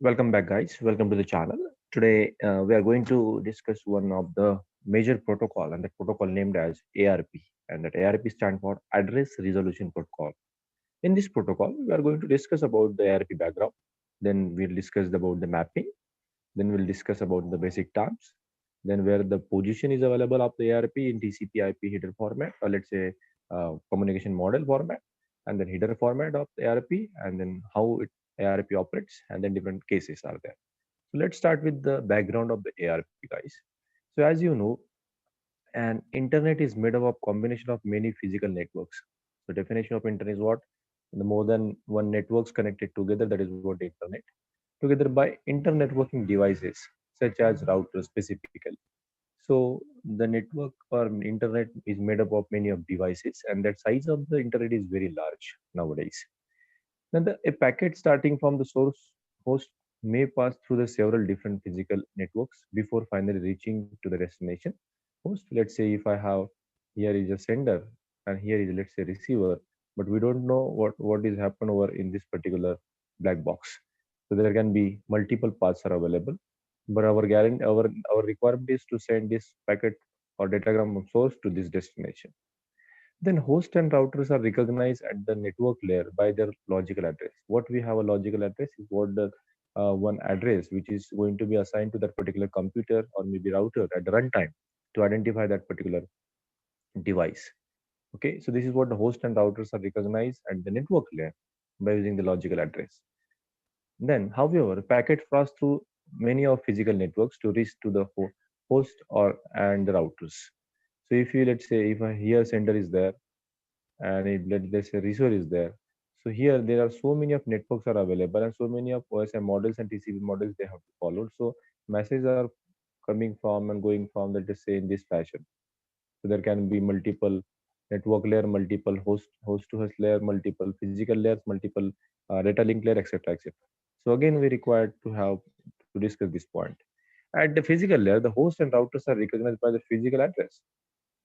Welcome back, guys. Welcome to the channel. Today, we are going to discuss one of the major protocol, and the protocol named as ARP, and that ARP stand for Address Resolution Protocol. In this protocol, we are going to discuss about the ARP background. Then we'll discuss about the mapping. Then we'll discuss about the basic terms. Then where the position is available of the ARP in TCP/IP header format, or let's say communication model format, and then header format of the ARP, and then how it ARP operates, and then different cases are there. So let's start with the background of the ARP, guys. So as you know, an internet is made up of combination of many physical networks. So definition of internet is what? The more than one networks connected together, that is what the internet. Together by internetworking devices such as routers specifically. So the network or internet is made up of many of devices, and that size of the internet is very large nowadays. Then a packet starting from the source host may pass through the several different physical networks before finally reaching to the destination host. Let's say if I have here is a sender and here is, let's say, receiver, but we don't know what is happen over in this particular black box. So there can be multiple paths are available, but our guarantee our requirement is to send this packet or datagram from source to this destination. Then host and routers are recognized at the network layer by their logical address. What we have a logical address is what the one address which is going to be assigned to that particular computer or maybe router at the runtime to identify that particular device. Okay, so this is what the host and routers are recognized at the network layer by using the logical address. Then, however, packet pass through many of physical networks to reach to the host or and the routers. So if you, let's say, if a here sender is there and let's say receiver is there. So here there are so many of networks are available and so many of OSM models and TCP models they have to follow. So messages are coming from and going from, let us say, in this fashion. So there can be multiple network layer, multiple host to host layer, multiple physical layers, multiple data link layer, etc., etc. So again, we required to have to discuss this point. At the physical layer, the host and routers are recognized by the physical address.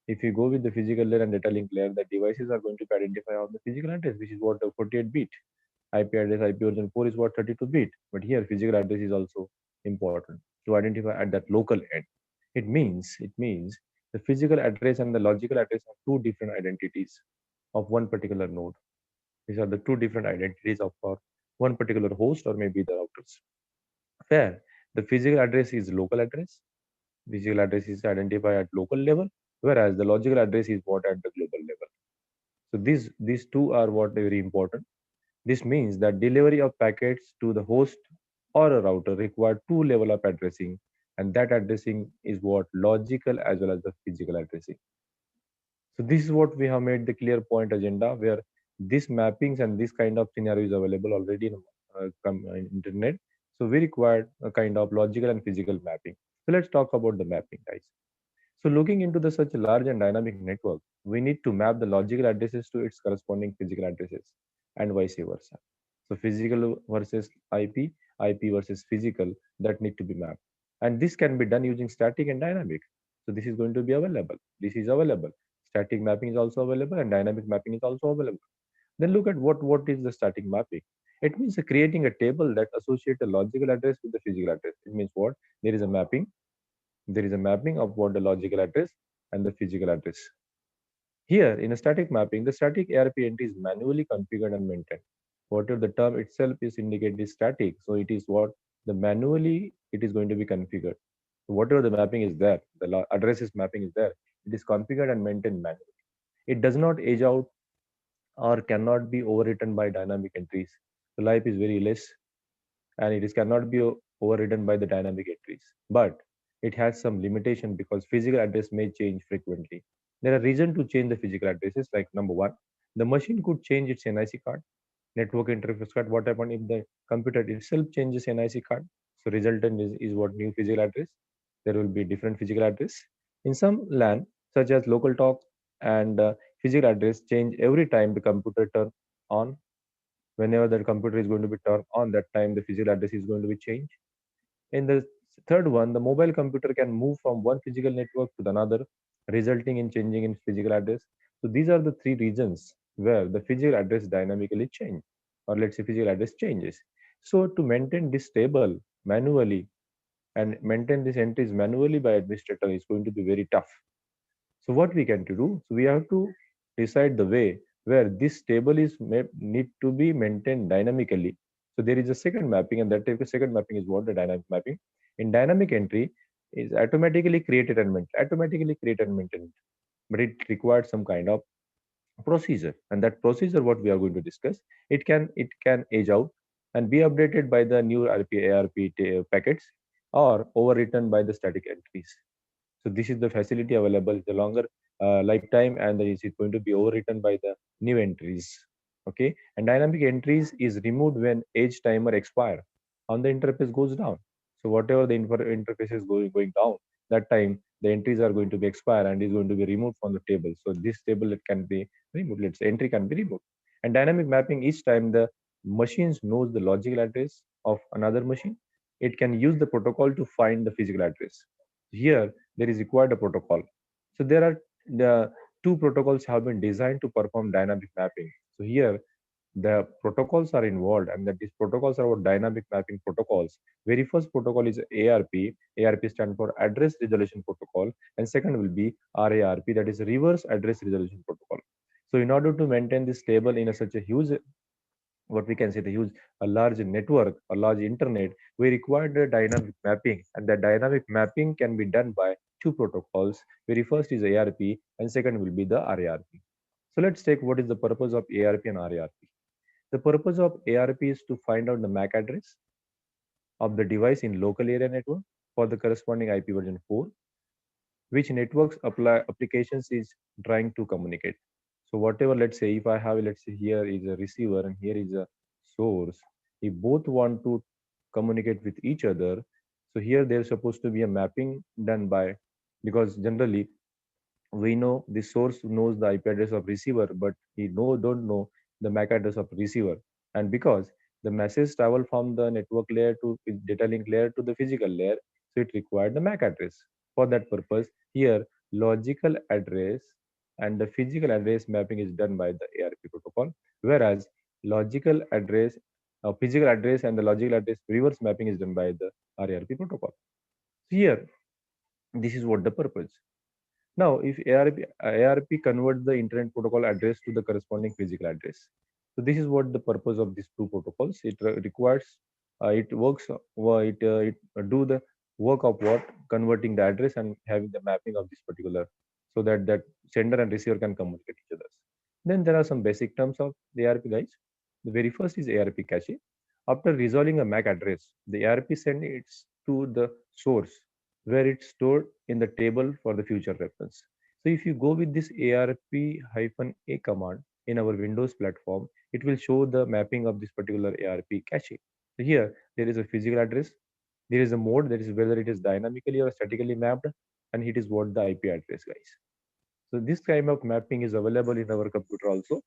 If you go with the physical layer and data link layer, the devices are going to be identified on the physical address, which is what the 48 bit IP address. IP version 4 is what 32 bit. But here, physical address is also important to identify at that local end. It means the physical address and the logical address are two different identities of one particular node. These are the two different identities of for one particular host or maybe the routers. Where the physical address is local address, physical address is identified at local level, whereas the logical address is what at the global level. So these two are what very important. This means that delivery of packets to the host or a router require two level of addressing, and that addressing is what logical as well as the physical addressing. So this is what we have made the clear point agenda where this mappings and this kind of scenario is available already in internet. So we required a kind of logical and physical mapping. So let's talk about the mapping, guys. So looking into the such a large and dynamic network, we need to map the logical addresses to its corresponding physical addresses and vice versa. So physical versus IP, IP versus physical that need to be mapped. And this can be done using static and dynamic. So this is going to be available. This is available. Static mapping is also available and dynamic mapping is also available. Then look at what is the static mapping. It means creating a table that associates a logical address with the physical address. It means what? There is a mapping of what the logical address and the physical address. Here, in a static mapping, the static ARP entry is manually configured and maintained. Whatever the term itself is indicated is static, so it is what the manually it is going to be configured. So whatever the mapping is there, the addresses mapping is there, it is configured and maintained manually. It does not age out or cannot be overwritten by dynamic entries. The life is very less and it is cannot be overridden by the dynamic entries. But it has some limitation because physical address may change frequently. There are reasons to change the physical addresses like number one, the machine could change its NIC card, network interface card. What happens if the computer itself changes NIC card? So resultant is what new physical address. There will be different physical address. In some LAN, such as local talk and physical address change every time the computer turn on. Whenever the computer is going to be turned on, that time the physical address is going to be changed. In the third one, the mobile computer can move from one physical network to another, resulting in changing in physical address. So these are the three reasons where the physical address dynamically change, or let's say physical address changes. So to maintain this table manually and maintain these entries manually by administrator is going to be very tough. So what we can to do? So we have to decide the way where this table is need to be maintained dynamically. So there is a second mapping, and that type of second mapping is what the dynamic mapping. In dynamic entry is automatically created and maintained, but it requires some kind of procedure, and that procedure what we are going to discuss, it can age out and be updated by the new packets or overwritten by the static entries. So this is the facility available, the longer lifetime, and is it going to be overwritten by the new entries. Okay, and dynamic entries is removed when age timer expire on the interface goes down. So whatever the interface is going down, that time the entries are going to be expire and is going to be removed from the table. So this table it can be removed. Let's say entry can be removed. And dynamic mapping, each time the machines knows the logical address of another machine, it can use the protocol to find the physical address. Here there is required a protocol. So there are the two protocols have been designed to perform dynamic mapping. So here the protocols are involved, and that these protocols are what dynamic mapping protocols. Very first protocol is ARP. ARP stands for Address Resolution Protocol, and second will be RARP, that is Reverse Address Resolution Protocol. So in order to maintain this table in such a huge, what we can say, the huge a large network, a large internet, we require the dynamic mapping, and that dynamic mapping can be done by two protocols. Very first is ARP, and second will be the RARP. So let's take what is the purpose of ARP and RARP. The purpose of ARP is to find out the MAC address of the device in local area network for the corresponding IP version 4, which networks applications is trying to communicate. So whatever, let's say if I have, let's say here is a receiver and here is a source, if both want to communicate with each other, so here there's supposed to be a mapping done by, because generally we know the source knows the IP address of receiver, but he don't know the MAC address of receiver. And because the message travel from the network layer to data link layer to the physical layer, so it required the MAC address. For that purpose, here logical address and the physical address mapping is done by the ARP protocol, whereas logical address, physical address and the logical address reverse mapping is done by the RARP protocol. Here, this is what the purpose. Now, if ARP converts the Internet Protocol address to the corresponding physical address. So this is what the purpose of these two protocols. It requires, it works, it do the work of what converting the address and having the mapping of this particular, so that that sender and receiver can communicate each other. Then there are some basic terms of the ARP, guys. The very first is ARP cache. After resolving a MAC address, the ARP sends it to the source where it's stored in the table for the future reference. So if you go with this ARP-A command in our Windows platform, it will show the mapping of this particular ARP cache. So here there is a physical address, there is a mode, that is whether it is dynamically or statically mapped, and it is what the IP address, guys. So this kind of mapping is available in our computer also.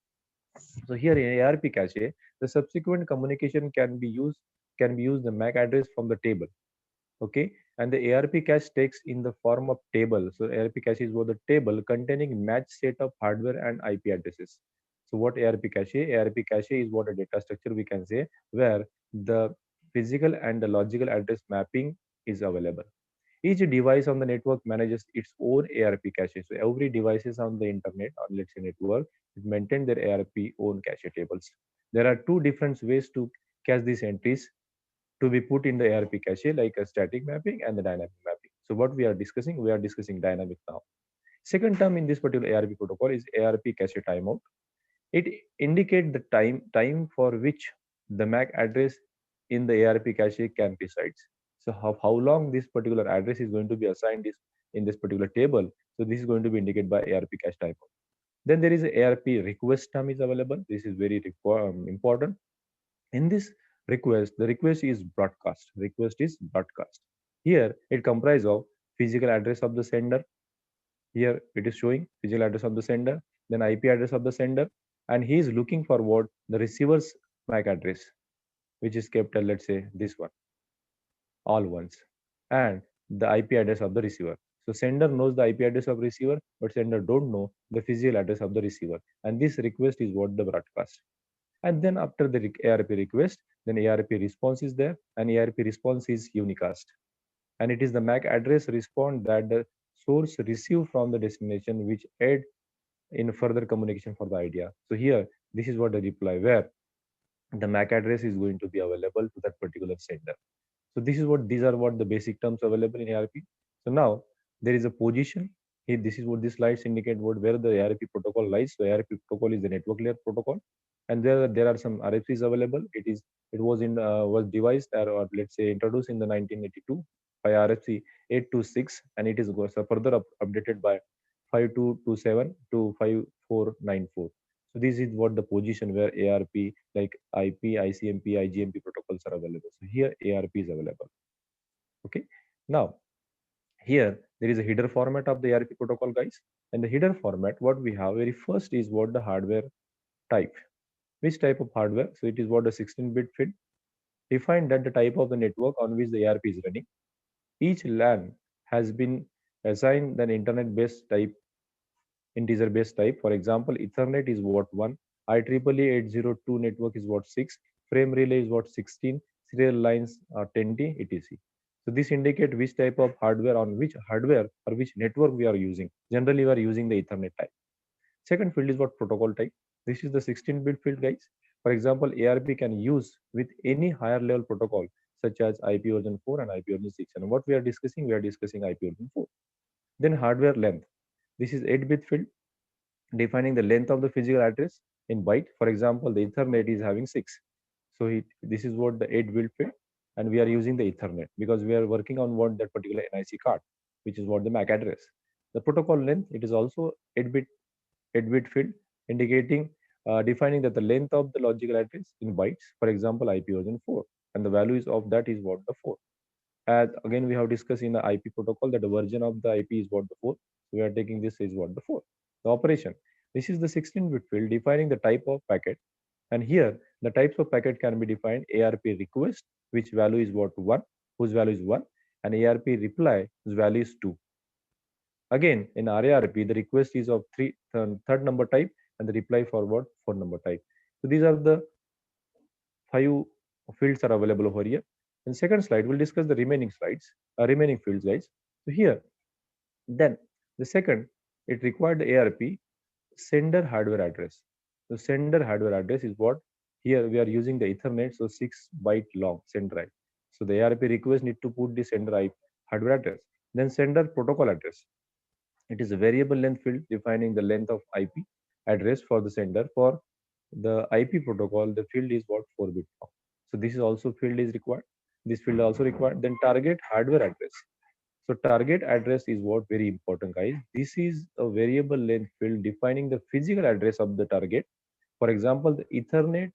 So here in ARP cache, the subsequent communication can be used the MAC address from the table. Okay, and the ARP cache takes in the form of table. So ARP cache is what the table containing matched set of hardware and IP addresses. So what ARP cache? ARP cache is what a data structure we can say, where the physical and the logical address mapping is available. Each device on the network manages its own ARP cache. So every devices on the internet or let's say network, it maintain their ARP own cache tables. There are two different ways to cache these entries to be put in the ARP cache, like a static mapping and the dynamic mapping. So what we are discussing dynamic now. Second term in this particular ARP protocol is ARP cache timeout. It indicates the time for which the MAC address in the ARP cache can reside. So how long this particular address is going to be assigned is in this particular table. So this is going to be indicated by ARP cache timeout. Then there is a ARP request term is available. This is very important. In this request, the request is broadcast. Request is broadcast. Here it comprises of physical address of the sender. Here it is showing physical address of the sender, then IP address of the sender, and he is looking for what the receiver's MAC address, which is kept at, let's say, this one, all ones, and the IP address of the receiver. So sender knows the IP address of receiver, but sender don't know the physical address of the receiver, and this request is what the broadcast. And then after the ARP request, then ARP response is there, and ARP response is unicast. And it is the MAC address response that the source receive from the destination, which aid in further communication for the idea. So here, this is what the reply, where the MAC address is going to be available to that particular sender. So this is what these are what the basic terms available in ARP. So now there is a position. Here, this is what these slides indicate what where the ARP protocol lies. So ARP protocol is the network layer protocol, and there are some RFCs available. It was in was devised or let's say introduced in the 1982 by RFC 826, and it is further updated by 5227 to 5494. So this is what the position where ARP like IP, ICMP, IGMP protocols are available. So here ARP is available. Okay. Now here there is a header format of the ARP protocol, guys. And the header format, what we have very first is what the hardware type. Which type of hardware? So it is what the 16-bit field. Define that the type of the network on which the ARP is running. Each LAN has been assigned an internet-based type, integer-based type. For example, Ethernet is what 1, IEEE 802 network is what 6, frame relay is what 16, serial lines are 10T, etc. So this indicate which type of hardware on which hardware or which network we are using. Generally, we are using the Ethernet type. Second field is what protocol type. This is the 16-bit field, guys. For example, ARP can use with any higher level protocol such as IP version 4 and IP version 6. And what we are discussing IP version 4. Then hardware length. This is 8-bit field defining the length of the physical address in byte. For example, the Ethernet is having 6. So this is what the 8-bit field, and we are using the Ethernet because we are working on what that particular NIC card, which is what the MAC address. The protocol length, it is also 8-bit field, indicating defining that the length of the logical address in bytes. For example, IP version 4, and the values of that is what the 4. As again we have discussed in the IP protocol that the version of the IP is what the 4. So we are taking this is what the 4. The operation. This is the 16-bit field defining the type of packet, and here the types of packet can be defined ARP request, which value is what 1, whose value is 1, and ARP reply, whose value is 2. Again, in RARP, the request is of third number type, and the reply forward 4 number type. So these are the 5 fields are available over here. In second slide, we'll discuss the remaining fields, guys. So here, then the second, it required the ARP sender hardware address. The sender hardware address is what here we are using the Ethernet, so 6-byte long sender IP. So the ARP request need to put the sender IP hardware address. Then sender protocol address. It is a variable length field defining the length of IP address for the sender. For the IP protocol, the field is what 4-bit long. So this is also field is required. This field also required. Then target hardware address. So target address is what very important, guys. This is a variable length field defining the physical address of the target. For example, the Ethernet,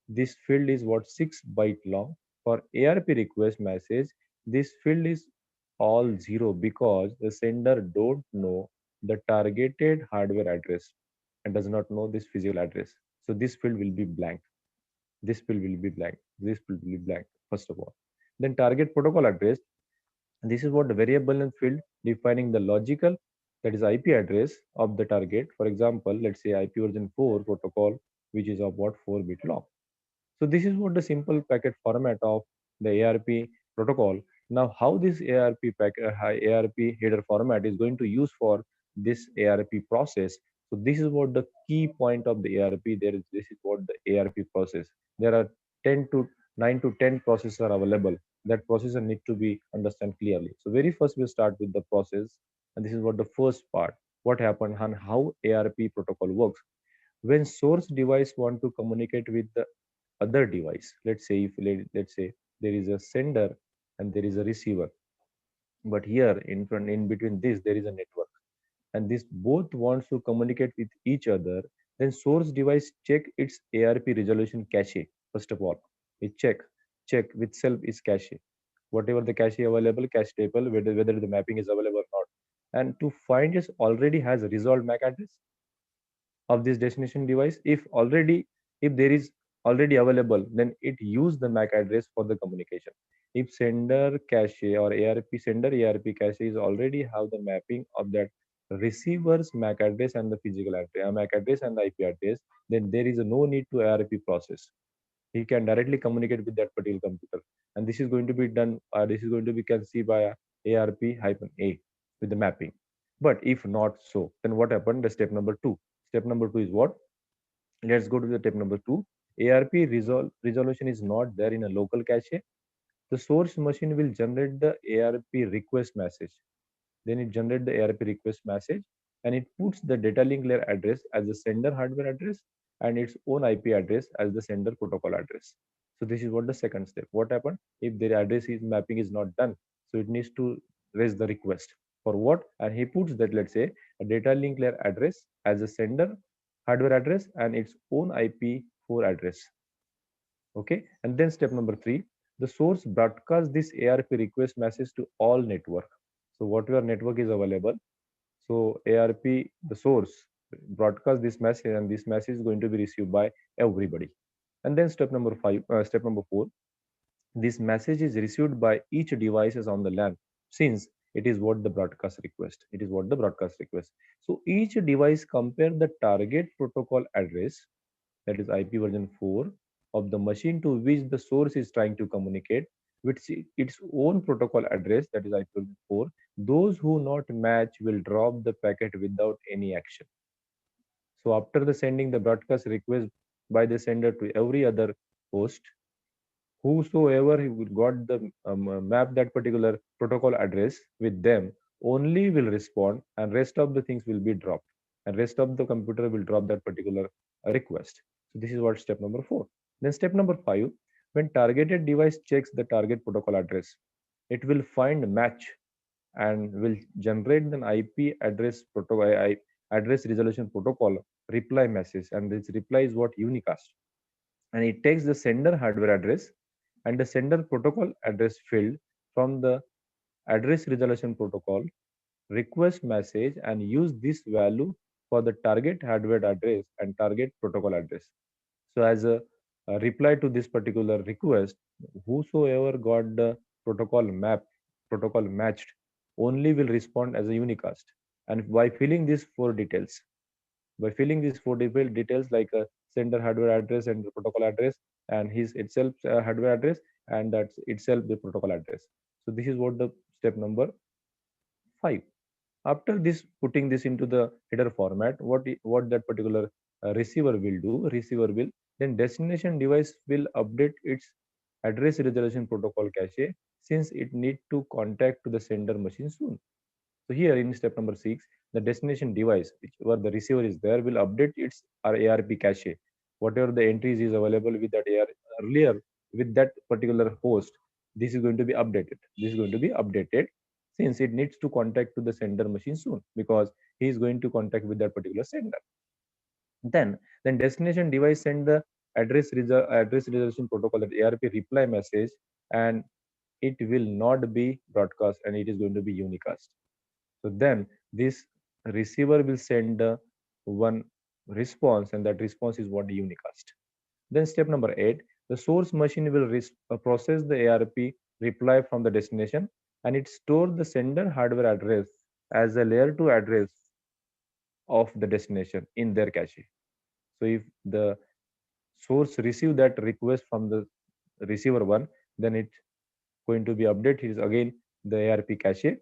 this field is what 6-byte long. For ARP request message, this field is all 0 because the sender don't know the targeted hardware address and does not know this physical address. So this field will be blank. This field will be blank. This field will be blank, first of all. Then target protocol address. This is what the variable length field defining the logical, that is IP address of the target. For example, let's say IP version 4 protocol, which is of what 4-bit long. So this is what the simple packet format of the ARP protocol. Now, how this ARP header format is going to use for this ARP process. So this is what the key point of the ARP. This is what the ARP process. There are 10 to 9 to 10 processors are available. That processor need to be understand clearly. So very first we start with the process, and this is what the first part. What happened and how ARP protocol works. When source device want to communicate with the other device, let's say there is a sender and there is a receiver, but here in between this there is a network, and this both wants to communicate with each other. Then source device check its ARP resolution cache. First of all, it check with self is cache, whatever the cache available, cache table, whether the mapping is available or not, and to find it already has a resolved MAC address of this destination device. If there is already available, then it use the MAC address for the communication. If sender cache or ARP cache is already have the mapping of that receiver's MAC address and the physical address, MAC address and the IP address, then there is no need to ARP process. He can directly communicate with that particular computer, and this is going to be done. This is going to be can see by ARP-A with the mapping. But if not so, then what happened? The step number two. Step number two is what? Let's go to the step number two. Resolution is not there in a local cache. The source machine will generate the ARP request message. Then it generates the ARP request message, and it puts the data link layer address as the sender hardware address and its own IP address as the sender protocol address. So this is what the second step. What happened if the address is mapping is not done? So it needs to raise the request for what, and he puts that, let's say, a data link layer address as a sender hardware address and its own IP4 address. Okay, and then step number three, the source broadcasts this ARP request message to all network. So whatever network is available, so ARP, the source, broadcast this message, and this message is going to be received by everybody. And then step number four, this message is received by each devices on the LAN, since it is what the broadcast request. It is what the broadcast request. So each device compare the target protocol address, that is IP version 4 of the machine to which the source is trying to communicate with its own protocol address, that is IP version 4. Those who not match will drop the packet without any action. So after the sending the broadcast request by the sender to every other host, whosoever who got the map that particular protocol address with them only will respond, and rest of the things will be dropped, and rest of the computer will drop that particular request. So this is what step number 4. Then step number 5, when targeted device checks the target protocol address, it will find match and will generate an IP address protocol, address resolution protocol reply message, and this reply is what unicast, and it takes the sender hardware address and the sender protocol address field from the address resolution protocol request message and use this value for the target hardware address and target protocol address. So as a reply to this particular request, whosoever got the protocol matched only will respond as a unicast. And by filling these four details, like a sender hardware address and the protocol address and his itself hardware address, and that's itself the protocol address. So this is what the step number 5. After this, putting this into the header format, what that particular receiver will then destination device will update its address resolution protocol cache, since it need to contact to the sender machine soon. So here in step number 6, the destination device, whichever the receiver is there, will update its ARP cache. Whatever the entries is available with that AR earlier with that particular host, this is going to be updated. This is going to be updated since it needs to contact to the sender machine soon, because he is going to contact with that particular sender. Then destination device send the address resolution protocol, that ARP reply message, and it will not be broadcast and it is going to be unicast. So then this receiver will send one response, and that response is what the unicast. Then step number 8, the source machine will process the ARP reply from the destination, and it stores the sender hardware address as a layer 2 address of the destination in their cache. So if the source receive that request from the receiver one, then it going to be updated again the ARP cache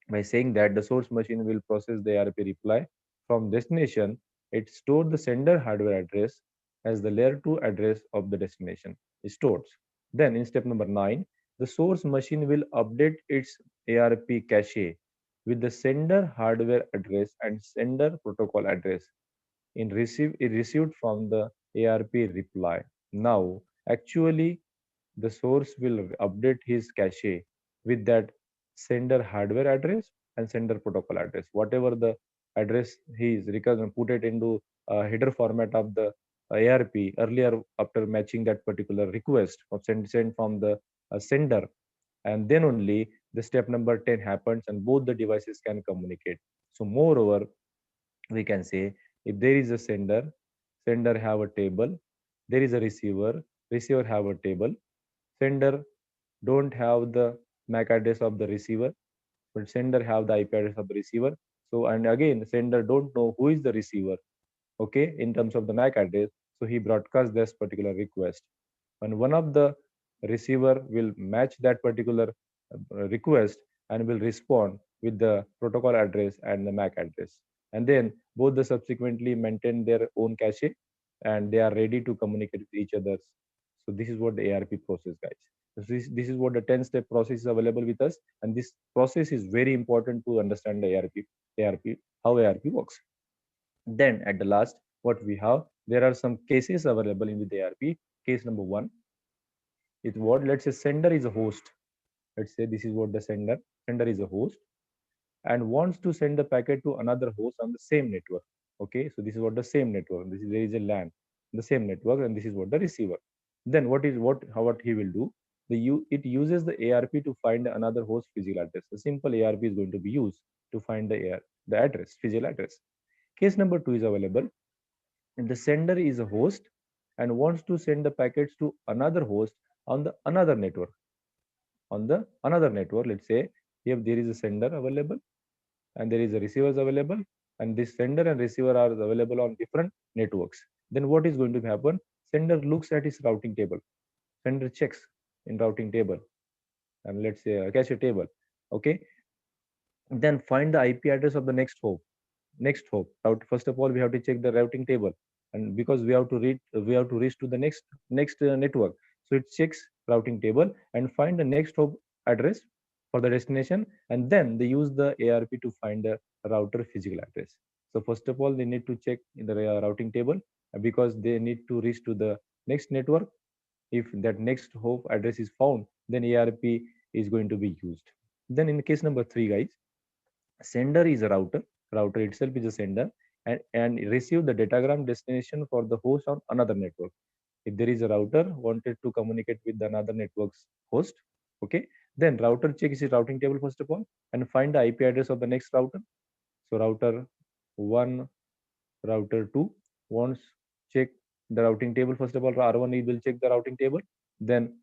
by saying that the source machine will process the ARP reply from destination. It stored the sender hardware address as the layer 2 address of the destination is stored. Then in step number 9, the source machine will update its ARP cache with the sender hardware address and sender protocol address received from the ARP reply. Now, actually, the source will update his cache with that sender hardware address and sender protocol address. Whatever the address he is put it into header format of the ARP earlier after matching that particular request of send from the sender, and then only the step number 10 happens and both the devices can communicate. So moreover, we can say if there is a sender have a table, there is a receiver have a table, sender don't have the MAC address of the receiver, but sender have the IP address of the receiver. So and again, sender don't know who is the receiver, okay, in terms of the MAC address. So he broadcasts this particular request, and one of the receiver will match that particular request and will respond with the protocol address and the MAC address. And then both the subsequently maintain their own cache and they are ready to communicate with each other. So this is what the ARP process, guys. This is what the 10-step process is available with us. And this process is very important to understand the ARP, how ARP works. Then at the last, what we have, there are some cases available in the ARP. Case number one is what, let's say sender is a host. Let's say this is what the sender is a host and wants to send the packet to another host on the same network. Okay, so this is what the same network. This is, there is a LAN, the same network, and this is what the receiver. Then what he will do? It uses the ARP to find another host physical address. A simple ARP is going to be used to find the address, physical address. Case number two is available. And the sender is a host and wants to send the packets to another host on the another network. On the another network, let's say if there is a sender available and there is a receivers available and this sender and receiver are available on different networks, then what is going to happen? Sender looks at his routing table. Sender checks in routing table and let's say a cache table. Okay, then find the IP address of the next hop route. First of all, we have to check the routing table, and because we have to reach to the next network, so it checks routing table and find the next hop address for the destination, and then they use the ARP to find the router physical address. So first of all, they need to check in the routing table because they need to reach to the next network. If that next hop address is found, then ARP is going to be used. Then in case number three, guys, sender is a router itself is a sender, and receive the datagram destination for the host on another network. If there is a router wanted to communicate with another network's host, okay, then router checks the routing table first of all and find the IP address of the next router. So router 1, router 2 wants check the routing table first of all. R1 will check the routing table, then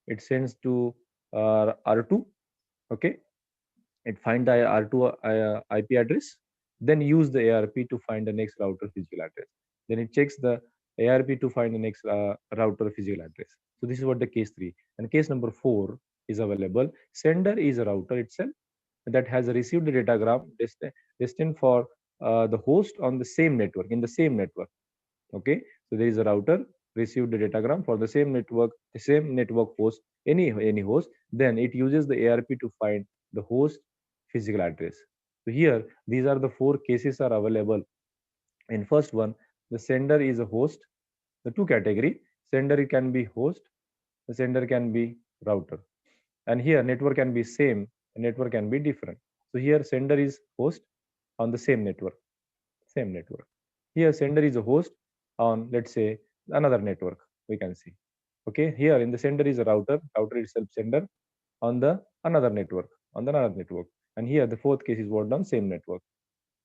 it sends to R2. Okay, it find the R2 IP address, then use the ARP to find the next router physical address. Then it checks the ARP to find the next router physical address. So this is what the case three. And case number four is available. Sender is a router itself that has received the datagram destined for the host on the same network, in the same network. Okay, so there is a router received the datagram for the same network host, any host. Then it uses the ARP to find the host physical address. So here these are the four cases are available. In first one, the sender is a host. The two category, sender can be host, the sender can be router, and here network can be same, network can be different. So here sender is host on the same network. Here sender is a host on, let's say, another network, we can see. Okay, here in the sender is a router itself sender on the another network. And here the fourth case is worked on same network.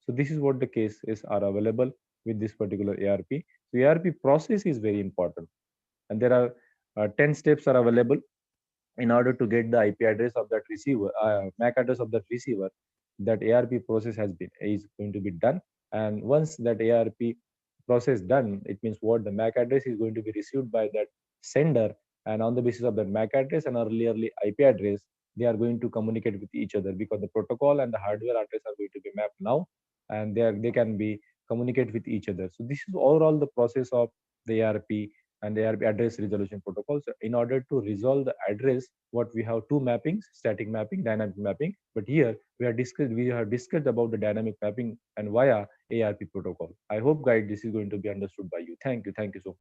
So this is what the cases are available with this particular ARP. So ARP process is very important, and there are 10 steps are available in order to get the IP address of that receiver, MAC address of that receiver. That ARP process is going to be done, and once that ARP process done, it means what, the MAC address is going to be received by that sender, and on the basis of that MAC address and early IP address, they are going to communicate with each other because the protocol and the hardware address are going to be mapped now, and they can be communicate with each other. So this is overall the process of the ARP and the ARP address resolution protocols. In order to resolve the address, what we have two mappings: static mapping, dynamic mapping. But here we have discussed about the dynamic mapping and via ARP protocol. I hope, guys, this is going to be understood by you. Thank you so much.